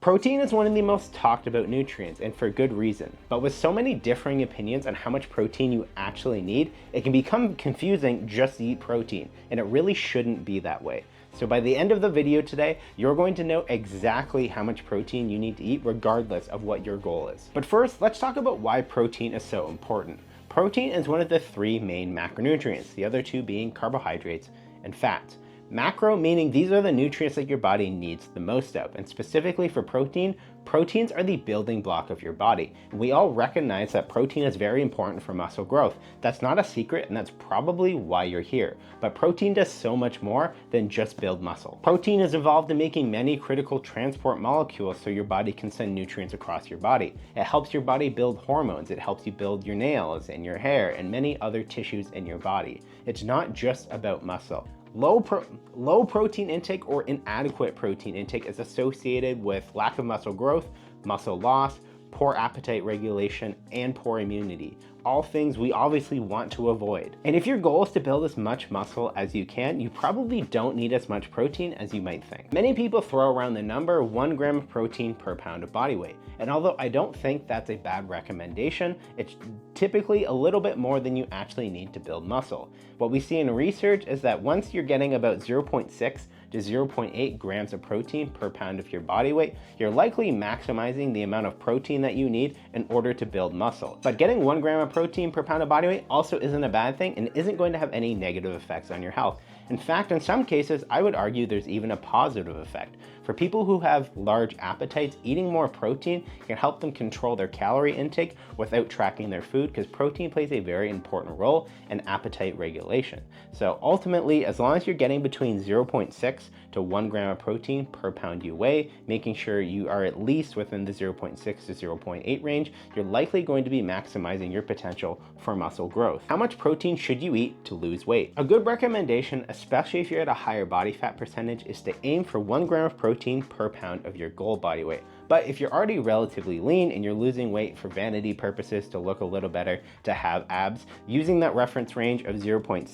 Protein is one of the most talked about nutrients, and for good reason. But with so many differing opinions on how much protein you actually need, it can become confusing just to eat protein, and it really shouldn't be that way. So by the end of the video today, you're going to know exactly how much protein you need to eat regardless of what your goal is. But first, let's talk about why protein is so important. Protein is one of the three main macronutrients, the other two being carbohydrates and fats. Macro meaning these are the nutrients that your body needs the most of, and specifically for protein, proteins are the building block of your body. And we all recognize that protein is very important for muscle growth. That's not a secret, and that's probably why you're here. But protein does so much more than just build muscle. Protein is involved in making many critical transport molecules so your body can send nutrients across your body. It helps your body build hormones, it helps you build your nails and your hair and many other tissues in your body. It's not just about muscle. Low protein intake or inadequate protein intake is associated with lack of muscle growth, muscle loss, poor appetite regulation, and poor immunity. All things we obviously want to avoid. And if your goal is to build as much muscle as you can, you probably don't need as much protein as you might think. Many people throw around the number 1 gram of protein per pound of body weight. And although I don't think that's a bad recommendation, it's typically a little bit more than you actually need to build muscle. What we see in research is that once you're getting about 0.6 to 0.8 grams of protein per pound of your body weight, you're likely maximizing the amount of protein that you need in order to build muscle. But getting 1 gram of protein per pound of body weight also isn't a bad thing and isn't going to have any negative effects on your health. In fact, in some cases, I would argue there's even a positive effect. For people who have large appetites, eating more protein can help them control their calorie intake without tracking their food, because protein plays a very important role in appetite regulation. So ultimately, as long as you're getting between 0.6 to 1 gram of protein per pound you weigh, making sure you are at least within the 0.6 to 0.8 range, you're likely going to be maximizing your potential for muscle growth. How much protein should you eat to lose weight? A good recommendation, especially if you're at a higher body fat percentage, is to aim for 1 gram of protein per pound of your goal body weight. But if you're already relatively lean and you're losing weight for vanity purposes to look a little better, to have abs, using that reference range of 0.6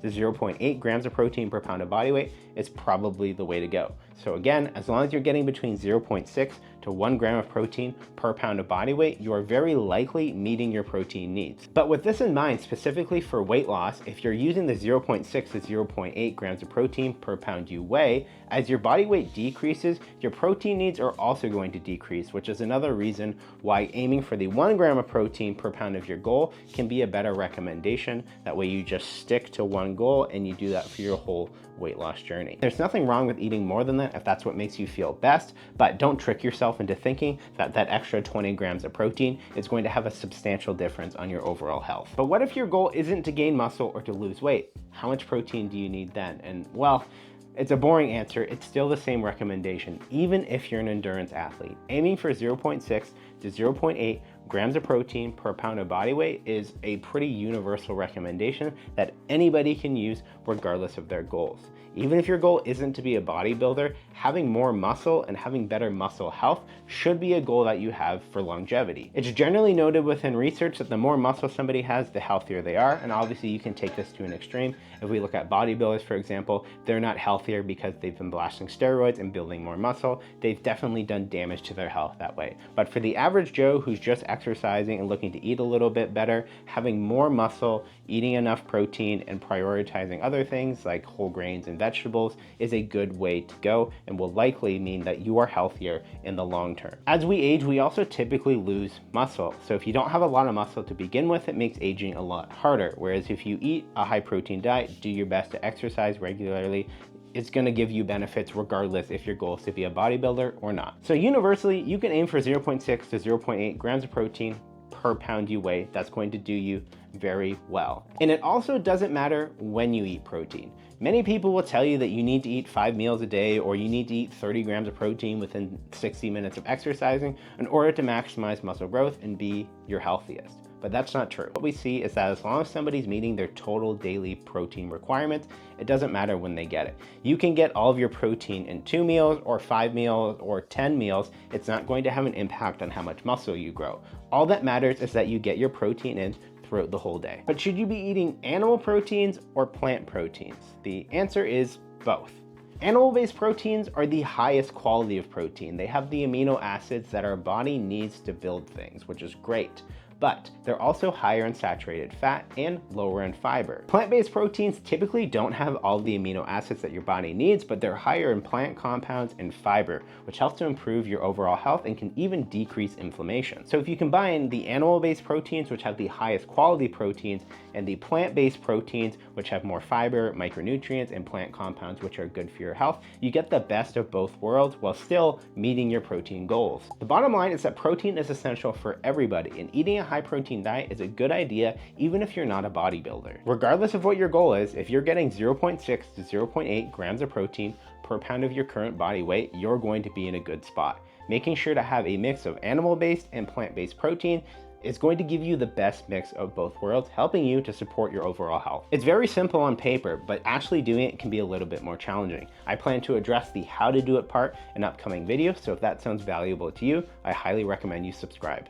to 0.8 grams of protein per pound of body weight is probably the way to go. So again, as long as you're getting between 0.6 to 1 gram of protein per pound of body weight, you are very likely meeting your protein needs. But with this in mind, specifically for weight loss, if you're using the 0.6 to 0.8 grams of protein per pound you weigh, as your body weight decreases, your protein needs are also going to decrease, which is another reason why aiming for the 1 gram of protein per pound of your goal can be a better recommendation. That way you just stick to one goal and you do that for your whole weight loss journey. There's nothing wrong with eating more than that if that's what makes you feel best, but don't trick yourself into thinking that that extra 20 grams of protein is going to have a substantial difference on your overall health. But what if your goal isn't to gain muscle or to lose weight? How much protein do you need then? And well, it's a boring answer. It's still the same recommendation, even if you're an endurance athlete. Aiming for 0.6 to 0.8 grams of protein per pound of body weight is a pretty universal recommendation that anybody can use regardless of their goals. Even if your goal isn't to be a bodybuilder, having more muscle and having better muscle health should be a goal that you have for longevity. It's generally noted within research that the more muscle somebody has, the healthier they are, and obviously you can take this to an extreme. If we look at bodybuilders, for example, they're not healthier because they've been blasting steroids and building more muscle. They've definitely done damage to their health that way. But for the average Joe who's just exercising and looking to eat a little bit better, having more muscle, eating enough protein, and prioritizing other things like whole grains and vegetables is a good way to go and will likely mean that you are healthier in the long term. As we age, we also typically lose muscle. So if you don't have a lot of muscle to begin with, it makes aging a lot harder. Whereas if you eat a high protein diet, do your best to exercise regularly, it's going to give you benefits regardless if your goal is to be a bodybuilder or not. So universally, you can aim for 0.6 to 0.8 grams of protein per pound you weigh. That's going to do you very well. And it also doesn't matter when you eat protein. Many people will tell you that you need to eat 5 meals a day or you need to eat 30 grams of protein within 60 minutes of exercising in order to maximize muscle growth and be your healthiest. But that's not true. What we see is that as long as somebody's meeting their total daily protein requirements, it doesn't matter when they get it. You can get all of your protein in 2 meals or 5 meals or 10 meals. It's not going to have an impact on how much muscle you grow. All that matters is that you get your protein in throughout the whole day. But should you be eating animal proteins or plant proteins? The answer is both. Animal-based proteins are the highest quality of protein. They have the amino acids that our body needs to build things, which is great. But they're also higher in saturated fat and lower in fiber. Plant-based proteins typically don't have all the amino acids that your body needs, but they're higher in plant compounds and fiber, which helps to improve your overall health and can even decrease inflammation. So if you combine the animal-based proteins, which have the highest quality proteins, and the plant-based proteins, which have more fiber, micronutrients, and plant compounds, which are good for your health, you get the best of both worlds while still meeting your protein goals. The bottom line is that protein is essential for everybody, and eating a high protein diet is a good idea even if you're not a bodybuilder. Regardless of what your goal is, if you're getting 0.6 to 0.8 grams of protein per pound of your current body weight, you're going to be in a good spot. Making sure to have a mix of animal-based and plant-based protein is going to give you the best mix of both worlds, helping you to support your overall health. It's very simple on paper, but actually doing it can be a little bit more challenging. I plan to address the how to do it part in upcoming videos, so if that sounds valuable to you, I highly recommend you subscribe.